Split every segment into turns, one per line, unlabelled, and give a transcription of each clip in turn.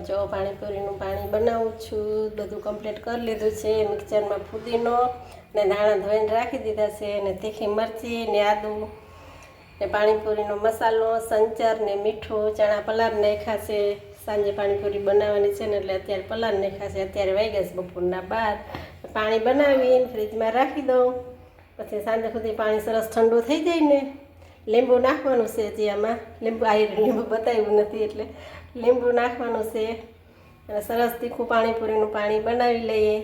જો પાણીપુરીનું પાણી બનાવું છું, બધું કમ્પ્લીટ કરી લીધું છે। મિક્સરમાં ફુદીનો ને ધાણા ધોઈને રાખી દીધા છે, ને તીખી મરચી ને આદુ ને પાણીપુરીનો મસાલો, સંચર ને મીઠું, ચણા પલાળ નાખ્યા છે। સાંજે પાણીપુરી બનાવવાની છે ને એટલે અત્યારે પલાળ નાખ્યા છે। અત્યારે વાગ્યા છે બપોરના 12। પાણી બનાવીને ફ્રીજમાં રાખી દઉં, પછી સાંજે સુધી પાણી સરસ ઠંડુ થઈ જાય ને લીંબુ નાખવાનું છે। જે આમાં લીંબુ બતાવ્યું નથી એટલે લીંબુ નાખવાનું છે અને સરસ તીખું પાણીપુરીનું પાણી બનાવી લઈએ।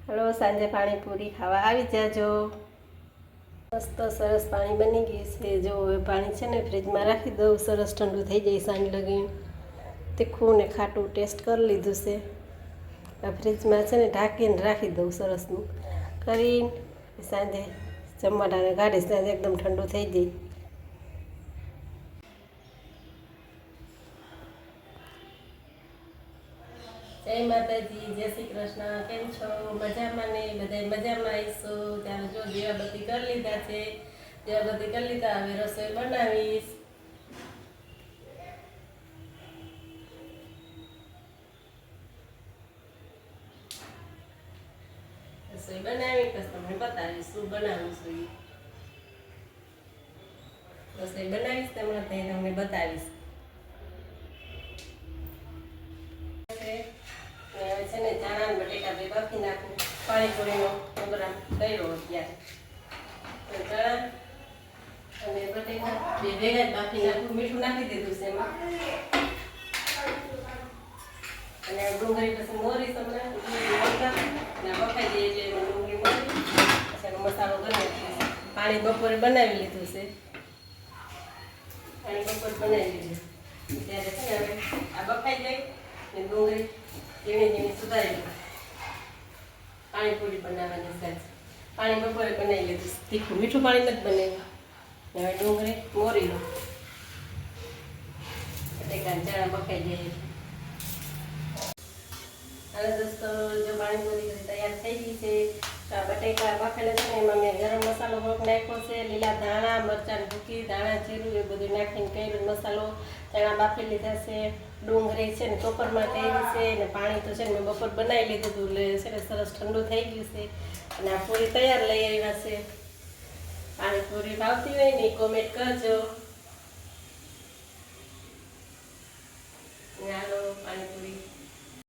હલો, સાંજે પાણીપુરી ખાવા આવી જાજો। મસ્ત સરસ પાણી બની ગયું છે। જો હવે પાણી છે ને ફ્રીજમાં રાખી દઉં, સરસ ઠંડુ થઈ જાય સાંજ લગી। તીખું ને ખાટું ટેસ્ટ કરી લીધું છે। આ ફ્રીજમાં છે ને ઢાંકીને રાખી દઉં સરસનું કરીને, સાંજે ચમટાને કાઢીશ ત્યાં એકદમ ઠંડુ થઈ જાય। જય માતાજી, જય શ્રી કૃષ્ણ। કેમ છો? મજામાં ને? બધા મજામાં આવીશું। ત્યારે જો દીવાબત્તી કરી લીધા છે, દીવાબત્તી કરી લીધા, હવે રસોઈ બનાવીશ। રસોઈ બનાવી પછી તમને બતાવીશ શું બનાવું છું। રસોઈ બનાવીશ તમને બતાવીશ। છે ને ચણા બટેકા બે બાફી નાખું। પાણીપુરીનો પ્રોગ્રામ કર્યો અત્યારે ચણા અને બટેકા બે ભેગા જ બાફી નાખું। મીઠું નાખી દીધું છે એમાં, અને ડુંગળી પછી મોરી હમણાં બફાઈ દઈએ એટલે એમાં ડુંગળી મોરી પછી એનો મસાલો બનાવી દઈશું। પાણી બપોરે બનાવી લીધું છે, પાણી બપોરે બનાવી લીધું ત્યારે છે ને હવે આ બફાઈ જાય ને ડુંગળી ઝીણી ઝીણી સુધારી દઉં। પાણીપુરી બનાવવાની સાંજ પાણી બપોરે બનાવી લીધું, તીખું મીઠું પાણી નથી બનાવ્યું। હવે ડુંગળી મોરી લો, બટેકા ચણા બફાઈ જાય। હવે દોસ્તો જો પાણીપુરી તૈયાર થઈ ગઈ છે। બટેકા બાફેલા છે ને એમાં મેં ગરમ મસાલો થોડોક નાખ્યો છે, લીલા ધાણા, મરચાં ભૂકી, ધાણા જીરું એ બધું નાખીને કર્યો મસાલો। ચણા બાફી લીધા છે, ડુંગળી છે ને ચોપરમાં તેરી છે, ને પાણી તો છે ને મેં બપોર બનાવી લીધું હતું એટલે છે ને સરસ ઠંડુ થઈ ગયું છે। અને આ પૂરી તૈયાર લઈ આવ્યા છે। પાણીપુરી ભાવતી હોય ને કોમેન્ટ કરજો।